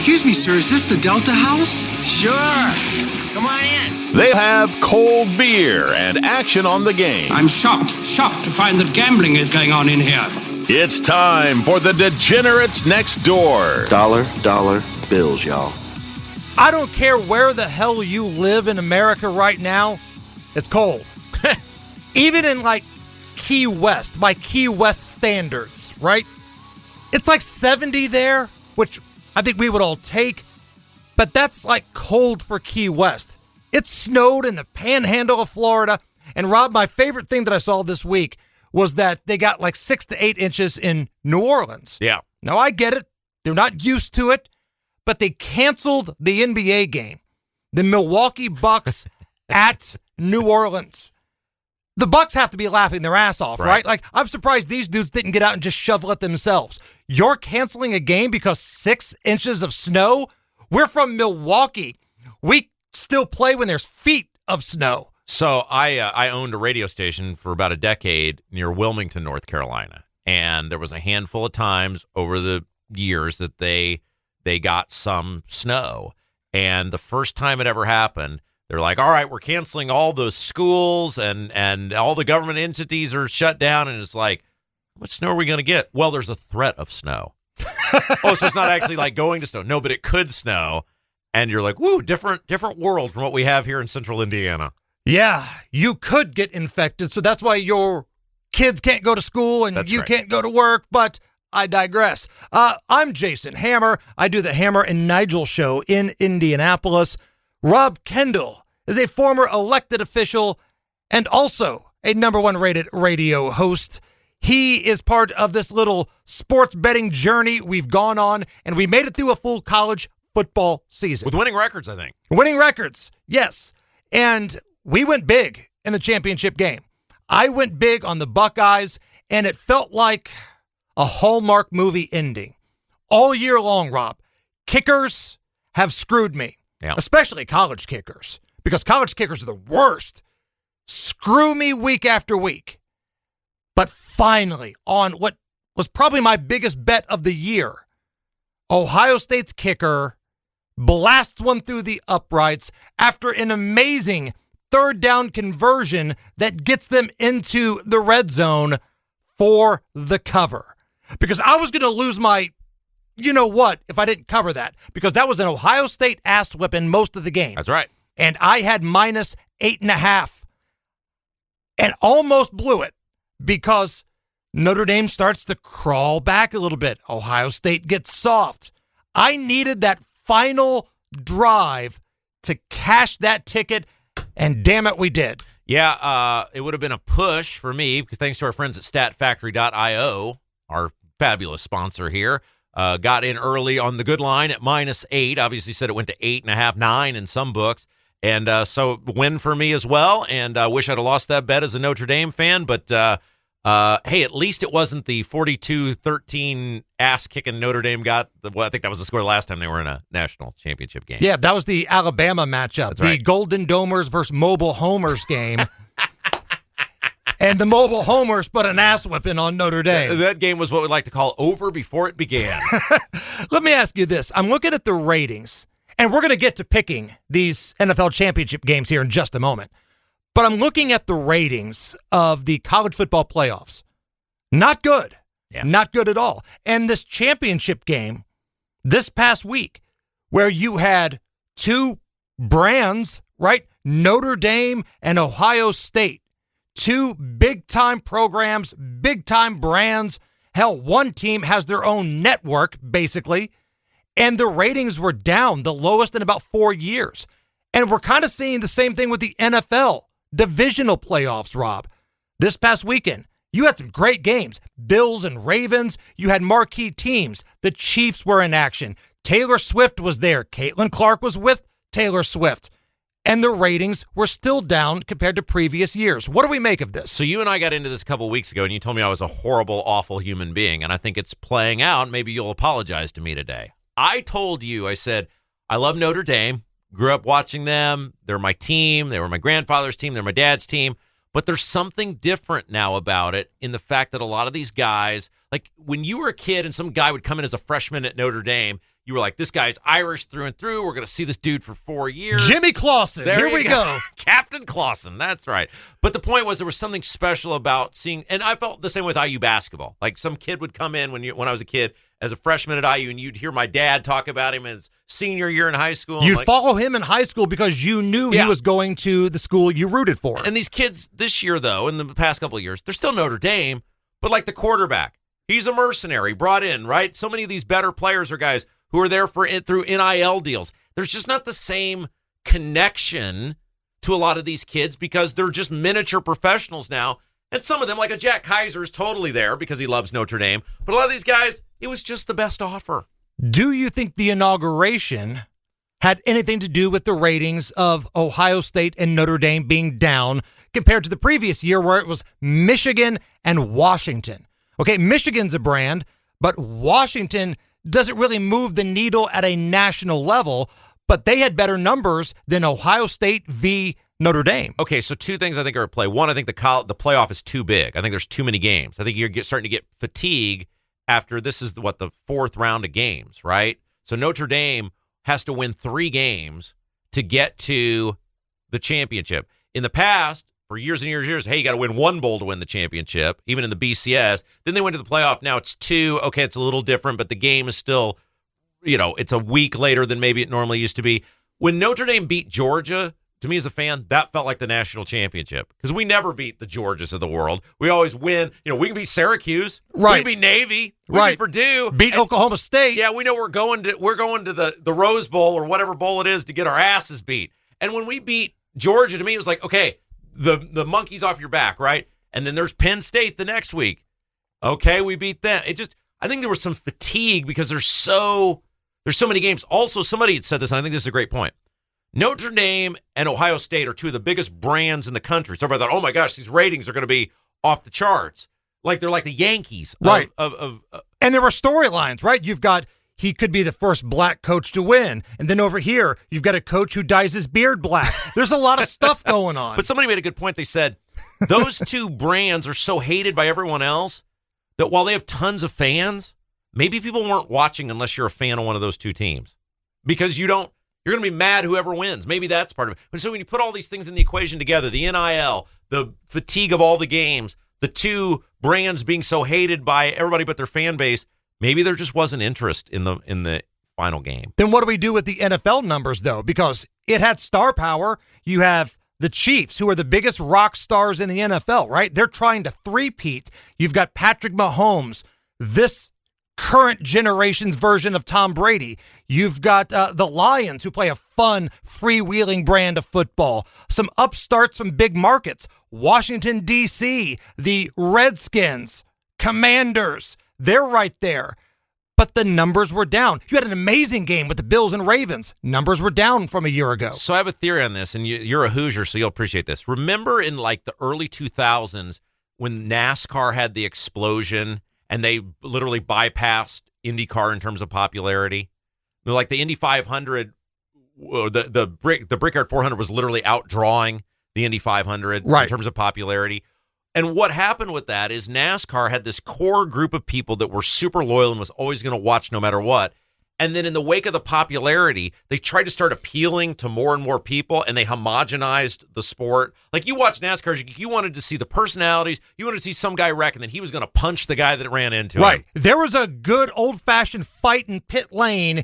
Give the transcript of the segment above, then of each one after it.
Excuse me, sir, is this the Delta House? Sure. Come on in. They have cold beer and action on the game. I'm shocked to find that gambling is going on in here. It's time for the Degenerates Next Door. Dollar bills, y'all. I don't care where the hell you live in America right now, it's cold. Even in like Key West, by Key West standards, right? It's like 70 there, which I think we would all take, but that's like cold for Key West. It snowed in the panhandle of Florida, and Rob, my favorite thing that I saw this week was that they got like 6 to 8 inches in New Orleans. Yeah. Now, I get it. They're not used to it, but they canceled the NBA game. The Milwaukee Bucks at New Orleans. The Bucks have to be laughing their ass off, right? Like, I'm surprised these dudes didn't get out and just shovel it themselves. You're canceling a game because 6 inches of snow? We're from Milwaukee. We still play when there's feet of snow. So I owned a radio station for about a decade near Wilmington, North Carolina, and there was a handful of times over the years that they got some snow. And the first time it ever happened, they're like, all right, we're canceling all the schools and all the government entities are shut down. And it's like, how much snow are we going to get? Well, there's a threat of snow. Oh, so it's not actually like going to snow. No, but it could snow. And you're like, woo, different world from what we have here in central Indiana. Yeah, you could get infected. So that's why your kids can't go to school and you can't go to work. But I digress. I'm Jason Hammer. I do the Hammer and Nigel show in Indianapolis. Rob Kendall is a former elected official and also a #1 rated radio host. He is part of this little sports betting journey we've gone on, and we made it through a full college football season. With winning records, I think. Winning records, yes. And we went big in the championship game. I went big on the Buckeyes, and it felt like a Hallmark movie ending. All year long, Rob, kickers have screwed me. Yeah. Especially college kickers, because college kickers are the worst. Screw me week after week. But finally, on what was probably my biggest bet of the year, Ohio State's kicker blasts one through the uprights after an amazing third down conversion that gets them into the red zone for the cover. Because I was going to lose my you know what if I didn't cover that, because that was an Ohio State ass whipping most of the game. That's right. And I had -8.5 and almost blew it because Notre Dame starts to crawl back a little bit. Ohio State gets soft. I needed that final drive to cash that ticket, and damn it, we did. Yeah, it would have been a push for me because thanks to our friends at StatFactory.io, our fabulous sponsor here, got in early on the good line at -8. Obviously said it went to 8.5, 9 in some books. And so win for me as well. And I wish I'd have lost that bet as a Notre Dame fan. But, hey, at least it wasn't the 42-13 ass-kicking Notre Dame got. Well, I think that was the score last time they were in a national championship game. Yeah, that was the Alabama matchup. That's the right. Golden Domers versus Mobile Homers game. And the Mobile Homers put an ass whipping on Notre Dame. That game was what we like to call over before it began. Let me ask you this. I'm looking at the ratings, and we're going to get to picking these NFL championship games here in just a moment. But I'm looking at the ratings of the college football playoffs. Not good. Yeah. Not good at all. And this championship game this past week, where you had two brands, right? Notre Dame and Ohio State. Two big-time programs, big-time brands. Hell, one team has their own network, basically. And the ratings were down, the lowest in about 4 years. And we're kind of seeing the same thing with the NFL divisional playoffs, Rob. This past weekend, you had some great games. Bills and Ravens. You had marquee teams. The Chiefs were in action. Taylor Swift was there. Caitlin Clark was with Taylor Swift. And the ratings were still down compared to previous years. What do we make of this? So you and I got into this a couple weeks ago, and you told me I was a horrible, awful human being, and I think it's playing out. Maybe you'll apologize to me today. I told you, I said, I love Notre Dame. Grew up watching them. They're my team. They were my grandfather's team. They're my dad's team. But there's something different now about it in the fact that a lot of these guys, Like when you were a kid and some guy would come in as a freshman at Notre Dame, you were like, this guy's Irish through and through. We're going to see this dude for 4 years. Jimmy Clausen. There Here you we go. Captain Clausen. That's right. But the point was there was something special about seeing, and I felt the same with IU basketball. Like some kid would come in when I was a kid as a freshman at IU, and you'd hear my dad talk about him as senior year in high school. You'd follow him in high school because you knew he was going to the school you rooted for. And these kids this year, though, in the past couple of years, they're still Notre Dame, but like the quarterback, he's a mercenary brought in, right? So many of these better players are guys who are there through NIL deals. There's just not the same connection to a lot of these kids because they're just miniature professionals now. And some of them, like a Jack Kaiser, is totally there because he loves Notre Dame. But a lot of these guys, it was just the best offer. Do you think the inauguration had anything to do with the ratings of Ohio State and Notre Dame being down compared to the previous year where it was Michigan and Washington? Okay, Michigan's a brand, but Washington doesn't really move the needle at a national level, but they had better numbers than Ohio State v. Notre Dame. Okay, so two things I think are at play. One, I think the playoff is too big. I think there's too many games. I think you're starting to get fatigue after this is the fourth round of games, right? So Notre Dame has to win 3 games to get to the championship. In the past, for years and years, hey, you got to win 1 bowl to win the championship, even in the BCS. Then they went to the playoff. Now it's 2. Okay, it's a little different, but the game is still, it's a week later than maybe it normally used to be. When Notre Dame beat Georgia, to me as a fan, that felt like the national championship because we never beat the Georgias of the world. We always win. We can beat Syracuse. Right. We can beat Navy. We right. beat Purdue. Beat Oklahoma State. Yeah, we know we're going to the Rose Bowl or whatever bowl it is to get our asses beat. And when we beat Georgia, to me, it was like, okay, the monkey's off your back, right? And then there's Penn State the next week. Okay, we beat them. I think there was some fatigue because there's so many games. Also, somebody had said this, and I think this is a great point. Notre Dame and Ohio State are 2 of the biggest brands in the country. So everybody thought, oh my gosh, these ratings are going to be off the charts. Like they're like the Yankees. Right. And there were storylines, right? You've got he could be the first black coach to win. And then over here, you've got a coach who dyes his beard black. There's a lot of stuff going on. But somebody made a good point. They said those 2 brands are so hated by everyone else that while they have tons of fans, maybe people weren't watching unless you're a fan of one of those 2 teams. Because you're going to be mad whoever wins. Maybe that's part of it. And so when you put all these things in the equation together, the NIL, the fatigue of all the games, the 2 brands being so hated by everybody but their fan base, maybe there just wasn't interest in the final game. Then what do we do with the NFL numbers, though? Because it had star power. You have the Chiefs, who are the biggest rock stars in the NFL, right? They're trying to three-peat. You've got Patrick Mahomes, this current generation's version of Tom Brady. You've got the Lions, who play a fun, freewheeling brand of football. Some upstarts from big markets. Washington, D.C., the Redskins, Commanders. They're right there. But the numbers were down. You had an amazing game with the Bills and Ravens. Numbers were down from a year ago. So I have a theory on this, and you're a Hoosier, so you'll appreciate this. Remember in like the early 2000s when NASCAR had the explosion and they literally bypassed IndyCar in terms of popularity? Like the Indy 500, the Brickyard 400 was literally outdrawing the Indy 500 in terms of popularity. And what happened with that is NASCAR had this core group of people that were super loyal and was always going to watch no matter what. And then in the wake of the popularity, they tried to start appealing to more and more people, and they homogenized the sport. Like you watch NASCAR, you wanted to see the personalities. You wanted to see some guy wreck, and then he was going to punch the guy that ran into him. Right. There was a good old-fashioned fight in pit lane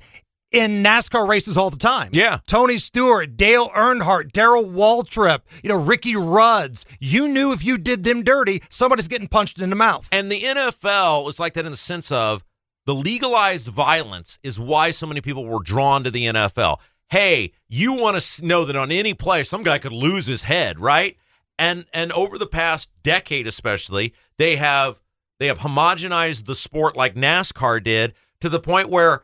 in NASCAR races all the time. Yeah. Tony Stewart, Dale Earnhardt, Darrell Waltrip, Ricky Rudds. You knew if you did them dirty, somebody's getting punched in the mouth. And the NFL was like that in the sense of the legalized violence is why so many people were drawn to the NFL. Hey, you want to know that on any play, some guy could lose his head, right? And over the past decade especially, they have homogenized the sport like NASCAR did to the point where,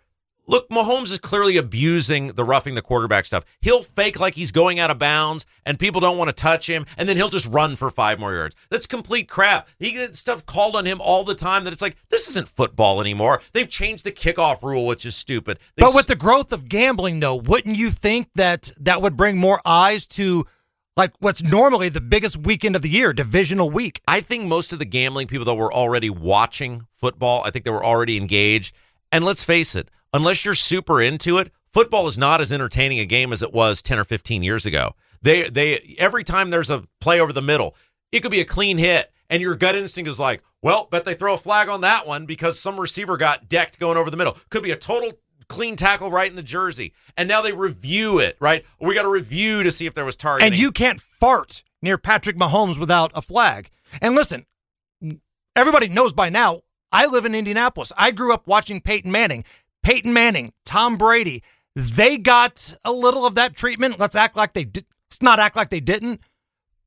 look, Mahomes is clearly abusing the roughing the quarterback stuff. He'll fake like he's going out of bounds and people don't want to touch him, and then he'll just run for 5 more yards. That's complete crap. He gets stuff called on him all the time that it's like, this isn't football anymore. They've changed the kickoff rule, which is stupid. But with the growth of gambling, though, wouldn't you think that would bring more eyes to like what's normally the biggest weekend of the year, divisional week. I think most of the gambling people that were already watching football, I think they were already engaged. And let's face it, unless you're super into it, football is not as entertaining a game as it was 10 or 15 years ago. They every time there's a play over the middle, it could be a clean hit, and your gut instinct is like, well, bet they throw a flag on that one because some receiver got decked going over the middle. Could be a total clean tackle right in the jersey. And now they review it, right? We got to review to see if there was targeting. And you can't fart near Patrick Mahomes without a flag. And listen, everybody knows by now, I live in Indianapolis. I grew up watching Peyton Manning. Peyton Manning, Tom Brady, they got a little of that treatment. Let's act like they did. Let's not act like they didn't.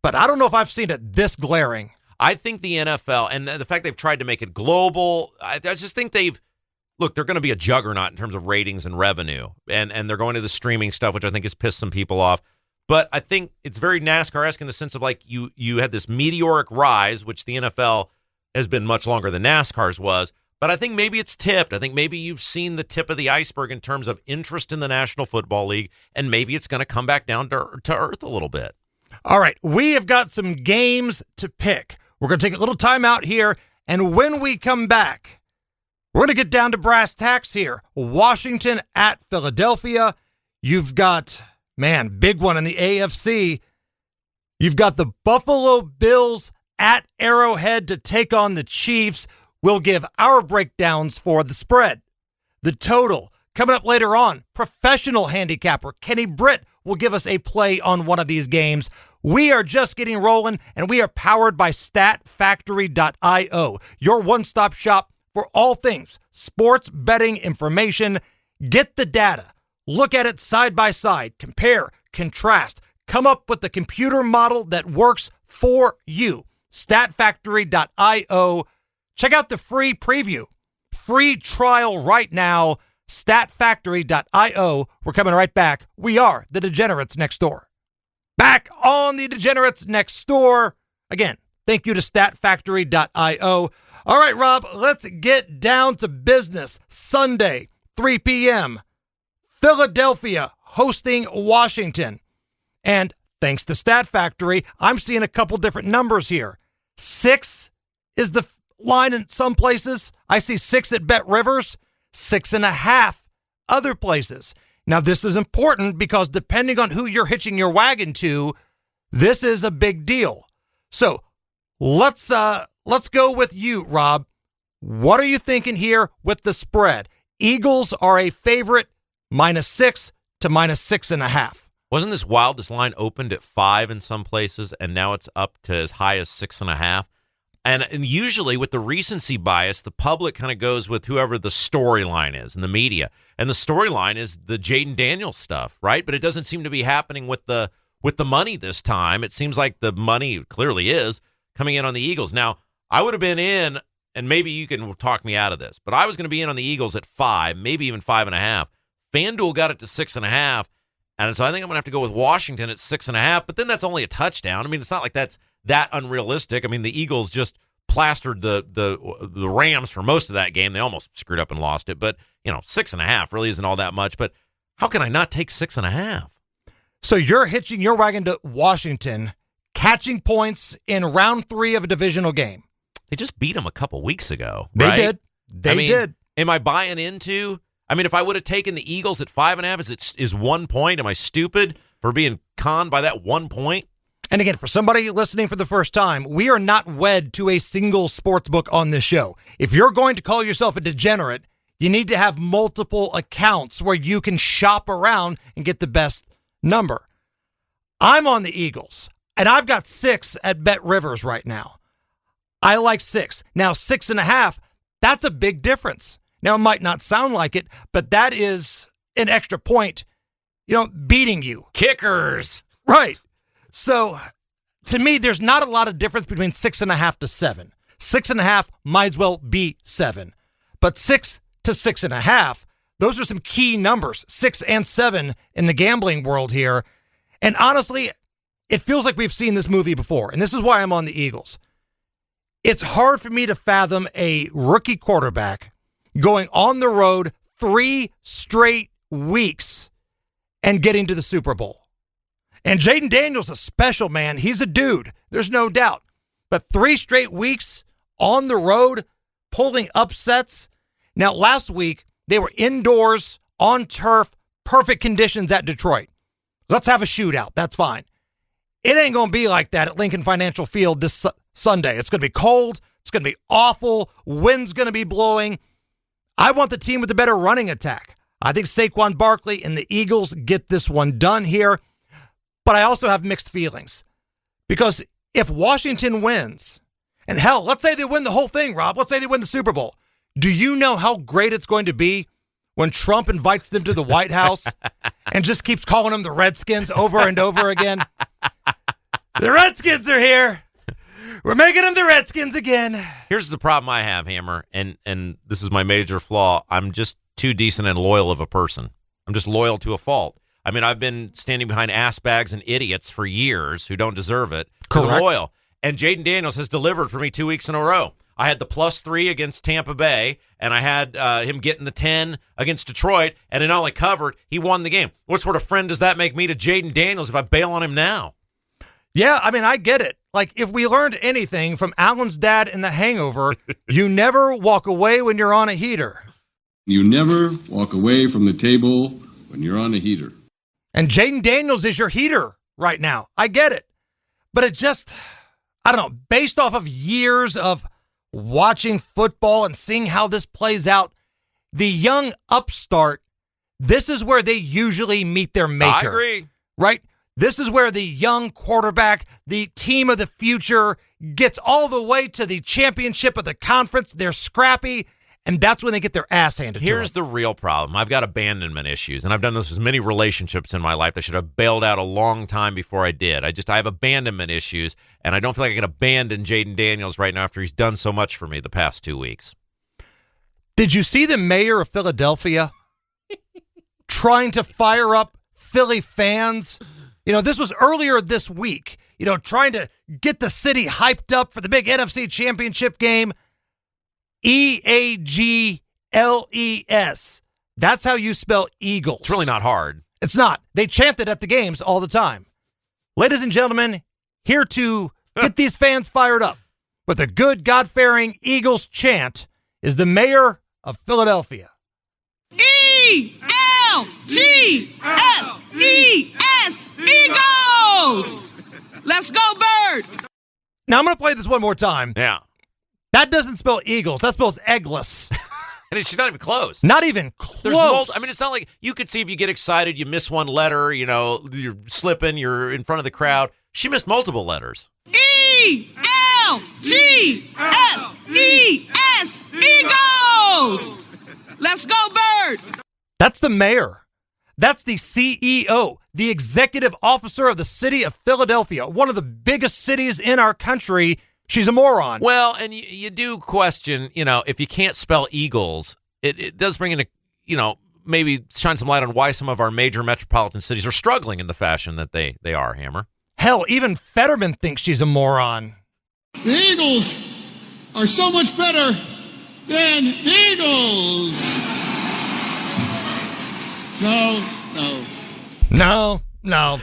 But I don't know if I've seen it this glaring. I think the NFL, and the fact they've tried to make it global, I just think they're going to be a juggernaut in terms of ratings and revenue. And they're going to the streaming stuff, which I think has pissed some people off. But I think it's very NASCAR-esque in the sense of like you had this meteoric rise, which the NFL has been much longer than NASCAR's was. But I think maybe it's tipped. I think maybe you've seen the tip of the iceberg in terms of interest in the National Football League, and maybe it's going to come back down to earth a little bit. All right, we have got some games to pick. We're going to take a little time out here, and when we come back, we're going to get down to brass tacks here. Washington at Philadelphia. You've got, big one in the AFC. You've got the Buffalo Bills at Arrowhead to take on the Chiefs. We'll give our breakdowns for the spread, the total. Coming up later on, professional handicapper Kenny Britt will give us a play on one of these games. We are just getting rolling, and we are powered by StatFactory.io, your one-stop shop for all things sports betting information. Get the data. Look at it side by side. Compare, contrast. Come up with the computer model that works for you. StatFactory.io. Check out the free preview. Free trial right now. StatFactory.io. We're coming right back. We are the Degenerates Next Door. Back on the Degenerates Next Door. Again, thank you to StatFactory.io. All right, Rob, let's get down to business. Sunday, 3 p.m. Philadelphia hosting Washington. And thanks to Stat Factory, I'm seeing a couple different numbers here. 6 is the line in some places. I see 6 at Bet Rivers, 6.5 other places. Now, this is important because depending on who you're hitching your wagon to, this is a big deal. So let's go with you, Rob. What are you thinking here with the spread? Eagles are a favorite, -6 to -6.5. Wasn't this wild? This line opened at 5 in some places, and now it's up to as high as 6.5. And usually with the recency bias, the public kind of goes with whoever the storyline is in the media. And the storyline is the Jaden Daniels stuff, right? But it doesn't seem to be happening with the money this time. It seems like the money clearly is coming in on the Eagles. Now, I would have been in, and maybe you can talk me out of this, but I was going to be in on the Eagles at 5, maybe even 5.5. FanDuel got it to 6.5. And so I think I'm going to have to go with Washington at 6.5. But then that's only a touchdown. I mean, it's not like that's that unrealistic. I mean, the Eagles just plastered the Rams for most of that game. They almost screwed up and lost it. But, 6.5 really isn't all that much. But how can I not take 6.5? So you're hitching your wagon to Washington, catching points in round 3 of a divisional game. They just beat them a couple weeks ago. They right? did. They did. Am I buying into? I mean, if I would have taken the Eagles at 5.5, is 1 point? Am I stupid for being conned by that 1 point? And again, for somebody listening for the first time, we are not wed to a single sports book on this show. If you're going to call yourself a degenerate, you need to have multiple accounts where you can shop around and get the best number. I'm on the Eagles, and I've got 6 at Bet Rivers right now. I like 6. Now, 6.5, that's a big difference. Now, it might not sound like it, but that is an extra point, beating you. Kickers. Right. So, to me, there's not a lot of difference between 6.5 to 7. 6.5 might as well be 7. But 6 to 6.5, those are some key numbers, 6 and 7 in the gambling world here. And honestly, it feels like we've seen this movie before, and this is why I'm on the Eagles. It's hard for me to fathom a rookie quarterback going on the road 3 straight weeks and getting to the Super Bowl. And Jaden Daniels is a special man. He's a dude. There's no doubt. But 3 straight weeks on the road, pulling upsets. Now, last week, they were indoors, on turf, perfect conditions at Detroit. Let's have a shootout. That's fine. It ain't going to be like that at Lincoln Financial Field this Sunday. It's going to be cold. It's going to be awful. Wind's going to be blowing. I want the team with the better running attack. I think Saquon Barkley and the Eagles get this one done here. But I also have mixed feelings. Because if Washington wins, and hell, let's say they win the whole thing, Rob. Let's say they win the Super Bowl. Do you know how great it's going to be when Trump invites them to the White House and just keeps calling them the Redskins over and over again? The Redskins are here. We're making them the Redskins again. Here's the problem I have, Hammer, and this is my major flaw. I'm just too decent and loyal of a person. I'm just loyal to a fault. I mean, I've been standing behind ass bags and idiots for years who don't deserve it. Correct. I'm loyal. And Jaden Daniels has delivered for me 2 weeks in a row. I had the +3 against Tampa Bay, and I had him getting the 10 against Detroit, and it not only covered, he won the game. What sort of friend does that make me to Jaden Daniels if I bail on him now? Yeah, I mean, I get it. Like, if we learned anything from Alan's dad in The Hangover, you never walk away when you're on a heater. You never walk away from the table when you're on a heater. And Jaden Daniels is your heater right now. I get it. But it just, I don't know, based off of years of watching football and seeing how this plays out, the young upstart, this is where they usually meet their maker. I agree. Right? This is where the young quarterback, the team of the future, gets all the way to the championship of the conference. They're scrappy, and that's when they get their ass handed to them. Here's the real problem. I've got abandonment issues, and I've done this with many relationships in my life. I should have bailed out a long time before I did. I have abandonment issues, and I don't feel like I can abandon Jaden Daniels right now after he's done so much for me the past 2 weeks. Did you see the mayor of Philadelphia trying to fire up Philly fans? You know, this was earlier this week, you know, trying to get the city hyped up for the big NFC Championship game. EAGLES. That's how you spell Eagles. It's really not hard. It's not. They chant it at the games all the time. Ladies and gentlemen, here to get these fans fired up with a good God-fearing Eagles chant is the mayor of Philadelphia. ELGSES, Eagles! Let's go, Birds! Now, I'm going to play this one more time. Yeah. That doesn't spell Eagles. That spells eggless. And she's not even close. Not even close. I mean, it's not like you could see if you get excited, you miss one letter, you know, you're slipping, you're in front of the crowd. She missed multiple letters. ELGSES, Eagles! Let's go, Birds! That's the mayor. That's the CEO, the executive officer of the city of Philadelphia, one of the biggest cities in our country. She's a moron. Well, and you do question, you know, if you can't spell Eagles, it does bring in, maybe shine some light on why some of our major metropolitan cities are struggling in the fashion that they are, Hammer. Hell, even Fetterman thinks she's a moron. The Eagles are so much better than the Eagles. No.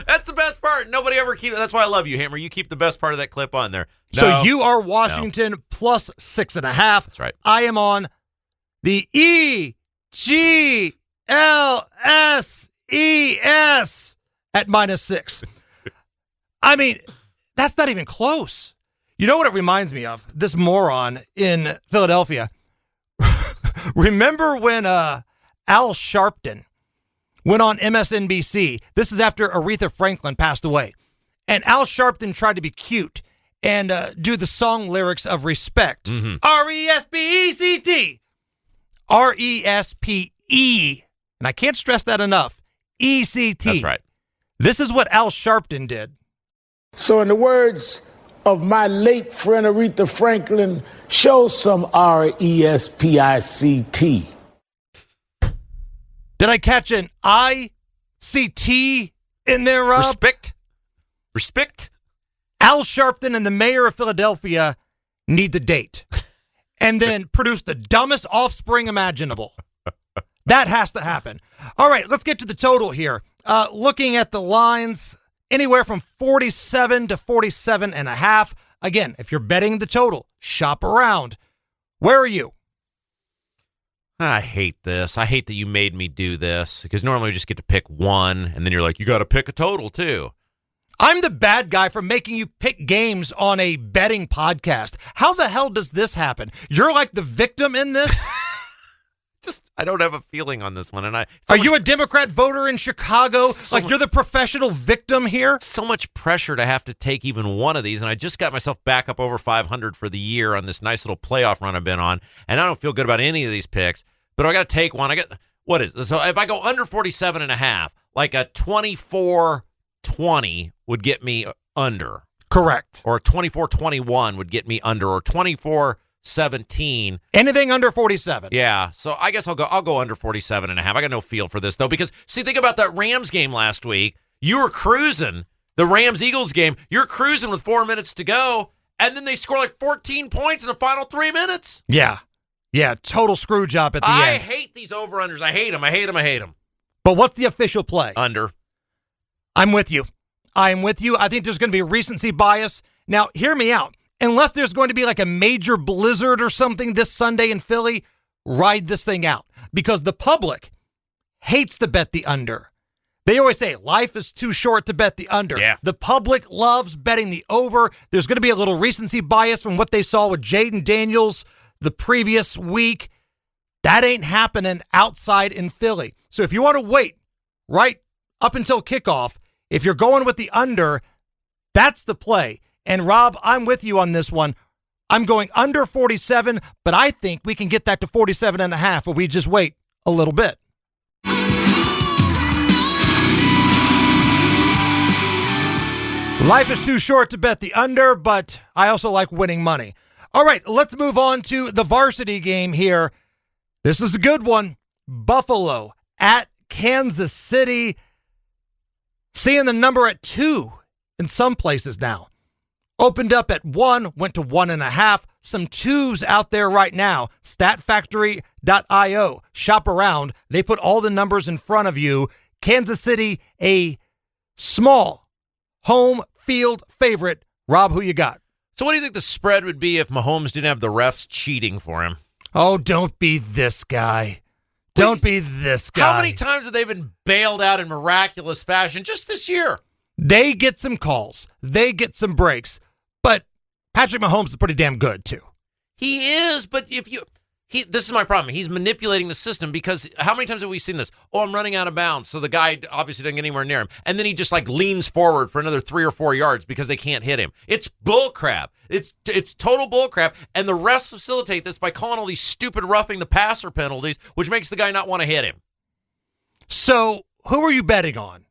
That's the best part. Nobody ever keeps. That's why I love you, Hammer. You keep the best part of that clip on there. No. So you are Washington plus 6.5. That's right. I am on the EGLSES at -6. I mean, that's not even close. You know what it reminds me of? This moron in Philadelphia. Remember when Al Sharpton went on MSNBC? This is after Aretha Franklin passed away. And Al Sharpton tried to be cute and do the song lyrics of Respect. Mm-hmm. R-E-S-P-E-C-T. R-E-S-P-E. And I can't stress that enough. E-C-T. That's right. This is what Al Sharpton did. So in the words of my late friend Aretha Franklin, show some R-E-S-P-I-C-T. Did I catch an I-C-T in there, Rob? Respect. Al Sharpton and the mayor of Philadelphia need to date and then produce the dumbest offspring imaginable. That has to happen. All right, let's get to the total here. Looking at the lines, anywhere from 47 to 47.5. Again, if you're betting the total, shop around. Where are you? I hate this. I hate that you made me do this because normally we just get to pick one, and then you're like, you got to pick a total too. I'm the bad guy for making you pick games on a betting podcast. How the hell does this happen? You're like the victim in this? I don't have a feeling on this one. And Are you a Democrat voter in Chicago? You're the professional victim here? So much pressure to have to take even one of these, and I just got myself back up over 500 for the year on this nice little playoff run I've been on, and I don't feel good about any of these picks, but I got to take one. What is this? So if I go under 47.5, like a 24-20 would get me under. Correct. Or a 24-21 would get me under, or 24-17. Anything under 47. Yeah, so I guess I'll go under 47.5. I got no feel for this, though, because, see, think about that Rams game last week. You were cruising. The Rams-Eagles game, you're cruising with 4 minutes to go, and then they score like 14 points in the final 3 minutes. Yeah, total screw job at the end. I hate these over-unders. I hate them. But what's the official play? Under. I'm with you. I think there's going to be recency bias. Now, hear me out. Unless there's going to be like a major blizzard or something this Sunday in Philly, ride this thing out. Because the public hates to bet the under. They always say life is too short to bet the under. Yeah. The public loves betting the over. There's going to be a little recency bias from what they saw with Jaden Daniels the previous week. That ain't happening outside in Philly. So if you want to wait right up until kickoff, if you're going with the under, that's the play. And Rob, I'm with you on this one. I'm going under 47, but I think we can get that to 47.5 if we just wait a little bit. Life is too short to bet the under, but I also like winning money. All right, let's move on to the varsity game here. This is a good one. Buffalo at Kansas City. Seeing the number at 2 in some places now. Opened up at 1, went to 1.5. Some 2s out there right now. StatFactory.io. Shop around. They put all the numbers in front of you. Kansas City, a small home field favorite. Rob, who you got? So what do you think the spread would be if Mahomes didn't have the refs cheating for him? Oh, don't be this guy. Don't be this guy. How many times have they been bailed out in miraculous fashion just this year? They get some calls. They get some breaks. But Patrick Mahomes is pretty damn good, too. He is, but this is my problem. He's manipulating the system because how many times have we seen this? Oh, I'm running out of bounds, so the guy obviously doesn't get anywhere near him. And then he just like leans forward for another 3 or 4 yards because they can't hit him. It's bullcrap. It's total bullcrap. And the refs facilitate this by calling all these stupid roughing the passer penalties, which makes the guy not want to hit him. So who are you betting on?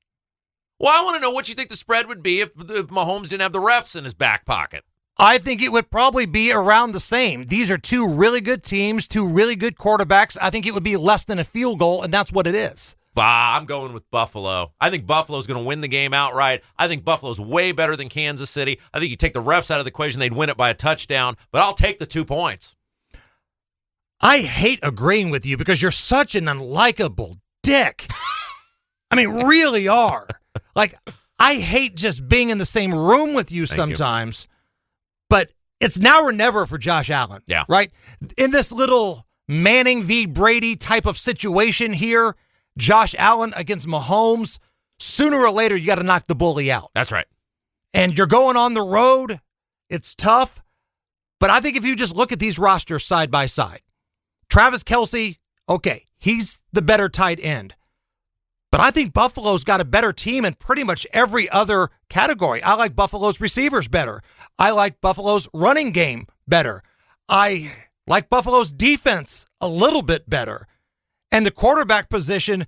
Well, I want to know what you think the spread would be if Mahomes didn't have the refs in his back pocket. I think it would probably be around the same. These are 2 really good teams, 2 really good quarterbacks. I think it would be less than a field goal, and that's what it is. I'm going with Buffalo. I think Buffalo's going to win the game outright. I think Buffalo's way better than Kansas City. I think you take the refs out of the equation, they'd win it by a touchdown, but I'll take the 2 points. I hate agreeing with you because you're such an unlikable dick. I mean, really are. Like, I hate just being in the same room with you sometimes. But it's now or never for Josh Allen. Yeah. Right? In this little Manning v. Brady type of situation here, Josh Allen against Mahomes, sooner or later, you got to knock the bully out. That's right. And you're going on the road. It's tough. But I think if you just look at these rosters side by side, Travis Kelce, okay, he's the better tight end. But I think Buffalo's got a better team in pretty much every other category. I like Buffalo's receivers better. I like Buffalo's running game better. I like Buffalo's defense a little bit better. And the quarterback position,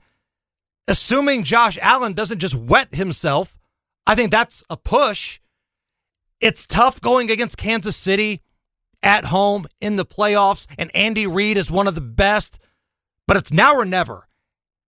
assuming Josh Allen doesn't just wet himself, I think that's a push. It's tough going against Kansas City at home in the playoffs, and Andy Reid is one of the best. But it's now or never.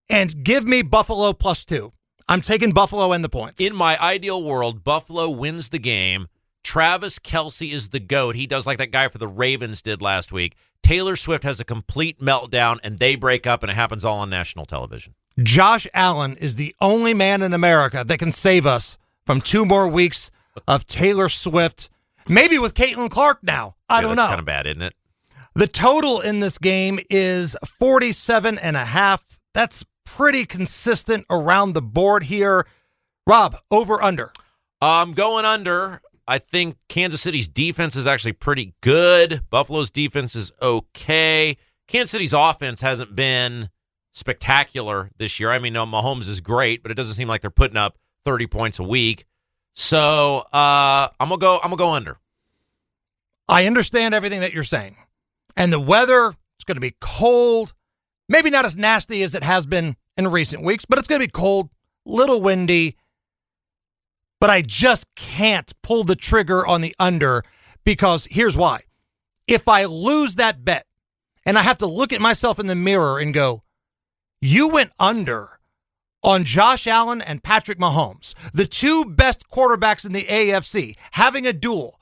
And give me Buffalo +2. I'm taking Buffalo and the points. In my ideal world, Buffalo wins the game. Travis Kelce is the GOAT. He does like that guy for the Ravens did last week. Taylor Swift has a complete meltdown, and they break up, and it happens all on national television. Josh Allen is the only man in America that can save us from 2 more weeks of Taylor Swift, maybe with Caitlin Clark now. I don't know. That's kind of bad, isn't it? The total in this game is 47.5. That's pretty consistent around the board here. Rob, over, under? I'm going under. I think Kansas City's defense is actually pretty good. Buffalo's defense is okay. Kansas City's offense hasn't been spectacular this year. I mean, no, Mahomes is great, but it doesn't seem like they're putting up 30 points a week. So I'm gonna go under. I understand everything that you're saying. And the weather, it's going to be cold. Maybe not as nasty as it has been in recent weeks, but it's going to be cold, little windy. But I just can't pull the trigger on the under because here's why. If I lose that bet and I have to look at myself in the mirror and go, you went under on Josh Allen and Patrick Mahomes, the 2 best quarterbacks in the AFC, having a duel.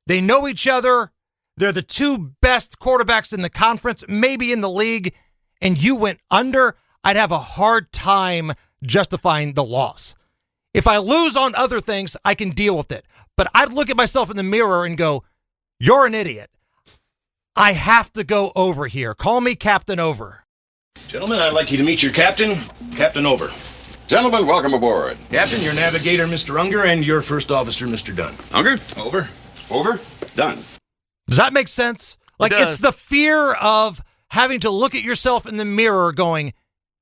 They know each other. They're the 2 best quarterbacks in the conference, maybe in the league, and you went under, I'd have a hard time justifying the loss. If I lose on other things, I can deal with it. But I'd look at myself in the mirror and go, you're an idiot. I have to go over here. Call me Captain Over. Gentlemen, I'd like you to meet your captain, Captain Over. Gentlemen, welcome aboard. Captain, your navigator, Mr. Unger, and your first officer, Mr. Dunn. Unger, over, over, done. Does that make sense? Like, it's the fear of having to look at yourself in the mirror going,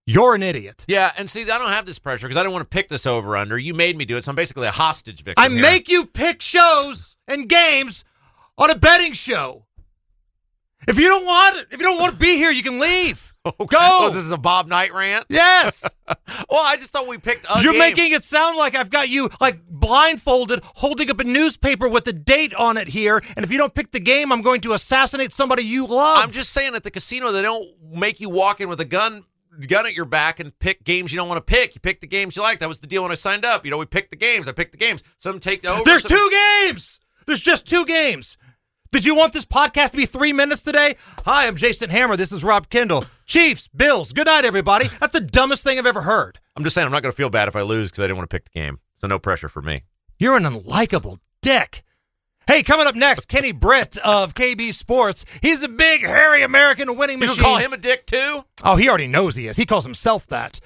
you're an idiot. Yeah, and see, I don't have this pressure because I don't want to pick this over under. You made me do it, so I'm basically a hostage victim. I make you pick shows and games on a betting show. If you don't want it, if you don't want to be here, you can leave. Okay. Go. Oh, this is a Bob Knight rant? Yes. Well, I just thought we picked a You're game. making it sound like I've got you like blindfolded, holding up a newspaper with the date on it here, and if you don't pick the game, I'm going to assassinate somebody you love. I'm just saying at the casino, they don't make you walk in with a gun at your back and pick games you don't want to pick. You pick the games you like. That was the deal when I signed up. You know, we picked the games. I picked the games. Some take over. There's 2 games. There's just 2 games. Did you want this podcast to be 3 minutes today? Hi, I'm Jason Hammer. This is Rob Kendall. Chiefs, Bills. Good night, everybody. That's the dumbest thing I've ever heard. I'm just saying I'm not going to feel bad if I lose because I didn't want to pick the game. So no pressure for me. You're an unlikable dick. Hey, coming up next, Kenny Britt of KB Sports. He's a big, hairy American winning machine. You can call him a dick, too? Oh, he already knows he is. He calls himself that.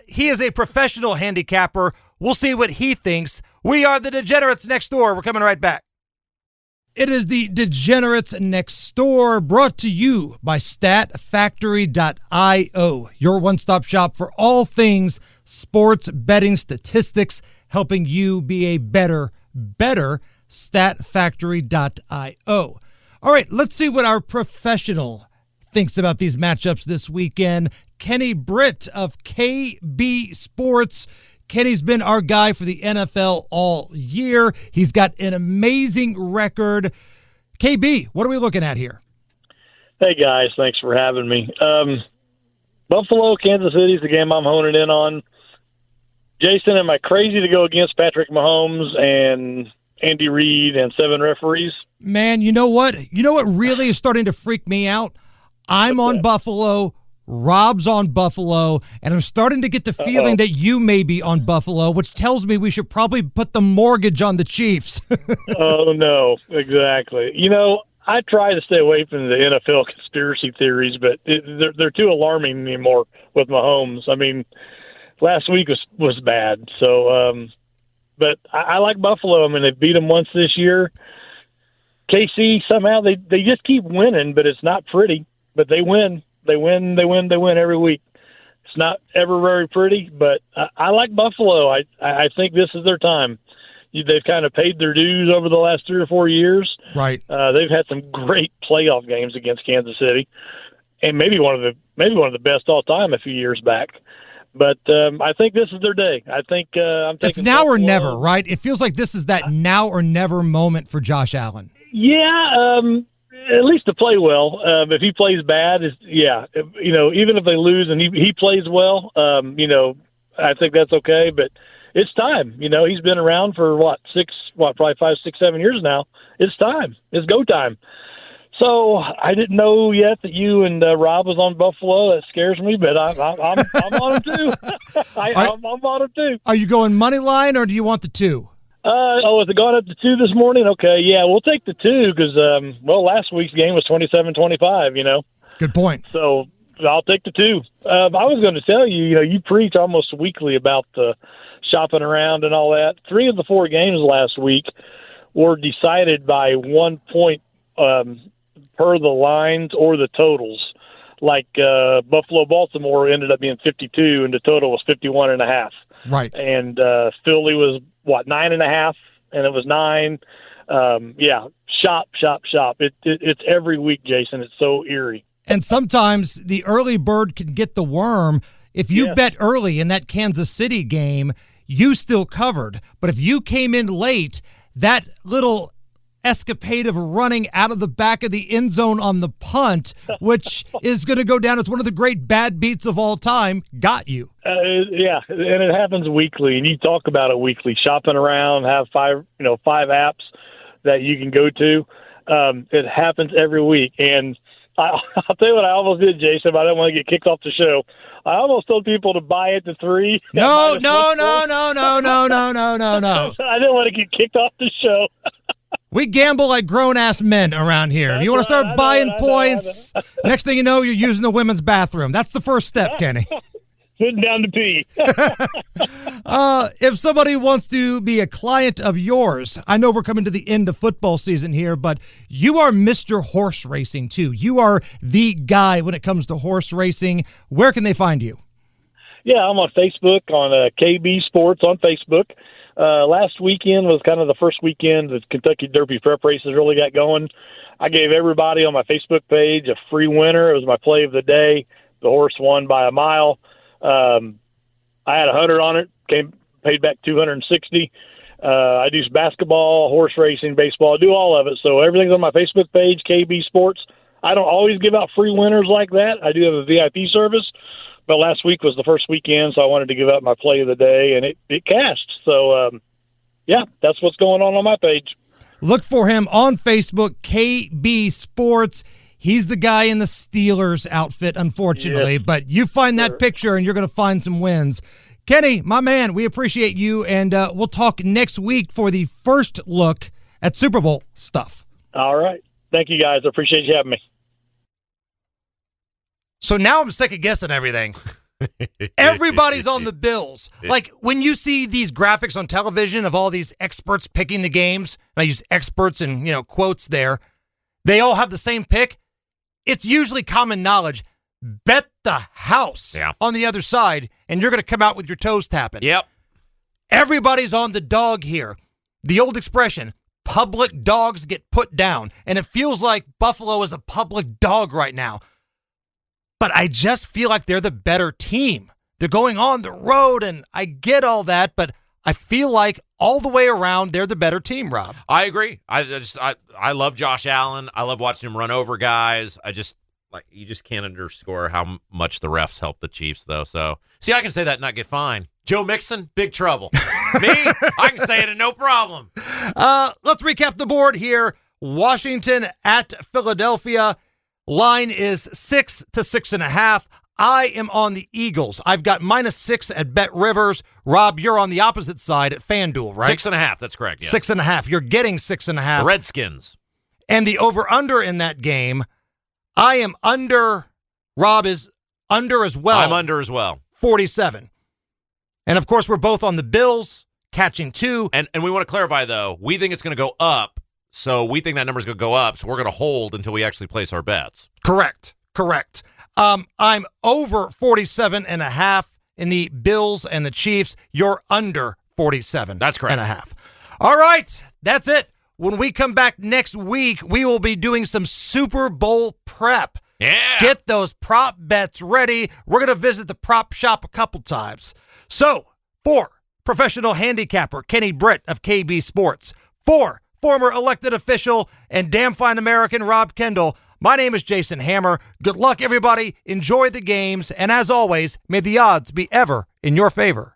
He is a professional handicapper. We'll see what he thinks. We are the Degenerates Next Door. We're coming right back. It is the Degenerates Next Door, brought to you by StatFactory.io, your one-stop shop for all things sports betting statistics, helping you be a better StatFactory.io. All right, let's see what our professional thinks about these matchups this weekend. Kenny Britt of KB Sports. Kenny's been our guy for the NFL all year. He's got an amazing record. KB, what are we looking at here? Hey, guys. Thanks for having me. Buffalo, Kansas City is the game I'm honing in on. Jason, am I crazy to go against Patrick Mahomes and Andy Reid and 7 referees? Man, you know what? You know what really is starting to freak me out? I'm on Buffalo. Rob's on Buffalo, and I'm starting to get the feeling that you may be on Buffalo, which tells me we should probably put the mortgage on the Chiefs. Oh, no, exactly. You know, I try to stay away from the NFL conspiracy theories, but they're too alarming anymore with Mahomes. I mean, last week was bad. So, but I like Buffalo. I mean, they beat them once this year. KC, somehow they just keep winning, but it's not pretty, but they win. They win every week. It's not ever very pretty, but I like Buffalo. I think this is their time. They've kind of paid their dues over the last 3 or 4 years. Right. They've had some great playoff games against Kansas City, and maybe one of the best all time a few years back. But I think this is their day. I think I'm taking. It's now or never, right? It feels like this is that now or never moment for Josh Allen. Yeah. At least to play well. If he plays bad, even if they lose and he plays well, I think that's okay. But it's time. You know, he's been around for probably 5, 6, 7 years now. It's time. It's go time. So I didn't know yet that you and Rob was on Buffalo. That scares me, but I'm on it too. I'm on it too. Are you going money line or do you want the 2? Is it going up to 2 this morning? Okay, yeah, we'll take the 2 because, last week's game was 27-25, you know. Good point. So I'll take the 2. I was going to tell you, you know, you preach almost weekly about the shopping around and all that. 3 of the 4 games last week were decided by 1 point per the lines or the totals. Like Buffalo-Baltimore ended up being 52, and the total was 51.5. Right. And Philly was, 9.5, and it was 9. Shop. It's every week, Jason. It's so eerie. And sometimes the early bird can get the worm. If you bet early in that Kansas City game, you still covered. But if you came in late, that little escapade of running out of the back of the end zone on the punt, which is going to go down as one of the great bad beats of all time, got you. And it happens weekly, and you talk about it weekly. Shopping around, have 5 apps that you can go to. It happens every week, and I'll tell you what I almost did, Jason, but I didn't want to get kicked off the show. I almost told people to buy it to 3. No. I didn't want to get kicked off the show. We gamble like grown-ass men around here. If you want to start buying points, next thing you know, you're using the women's bathroom. That's the first step, Kenny. Sitting down to pee. If somebody wants to be a client of yours, I know we're coming to the end of football season here, but you are Mr. Horse Racing, too. You are the guy when it comes to horse racing. Where can they find you? Yeah, I'm on Facebook, on KB Sports on Facebook. Last weekend was kind of the first weekend that Kentucky Derby prep races really got going. I gave everybody on my Facebook page a free winner. It was my play of the day. The horse won by a mile. I had 100 on it, paid back 260. I do basketball, horse racing, baseball, I do all of it. So everything's on my Facebook page, KB Sports. I don't always give out free winners like that. I do have a VIP service. But last week was the first weekend, so I wanted to give out my play of the day, and it cashed. So, that's what's going on my page. Look for him on Facebook, KB Sports. He's the guy in the Steelers outfit, unfortunately. Yes. But you find that picture, and you're going to find some wins. Kenny, my man, we appreciate you, and we'll talk next week for the first look at Super Bowl stuff. All right. Thank you, guys. I appreciate you having me. So now I'm second-guessing everything. Everybody's on the Bills. Like, when you see these graphics on television of all these experts picking the games, and I use experts in, quotes there, they all have the same pick. It's usually common knowledge. Bet the house on the other side, and you're going to come out with your toes tapping. Yep. Everybody's on the dog here. The old expression, public dogs get put down, and it feels like Buffalo is a public dog right now. But I just feel like they're the better team. They're going on the road, and I get all that, but I feel like all the way around, they're the better team, Rob. I agree. I love Josh Allen. I love watching him run over guys. You just can't underscore how much the refs help the Chiefs, though. So, see, I can say that and not get fined. Joe Mixon, big trouble. Me, I can say it and no problem. Let's recap the board here. Washington at Philadelphia. Line is 6 to 6.5. I am on the Eagles. I've got -6 at Bet Rivers. Rob, you're on the opposite side at FanDuel, right? 6.5. That's correct. Yeah. 6.5. You're getting 6.5. The Redskins. And the over/under in that game, I am under. Rob is under as well. I'm under as well. 47. And of course, we're both on the Bills, catching 2. And we want to clarify though, we think it's going to go up. So we think that number's going to go up, so we're going to hold until we actually place our bets. Correct. I'm over 47.5 in the Bills and the Chiefs. You're under 47. That's correct. .5. All right, that's it. When we come back next week, we will be doing some Super Bowl prep. Yeah. Get those prop bets ready. We're going to visit the prop shop a couple times. So, for professional handicapper Kenny Britt of KB Sports, for former elected official and damn fine American Rob Kendall, my name is Jason Hammer. Good luck, everybody. Enjoy the games. And as always, may the odds be ever in your favor.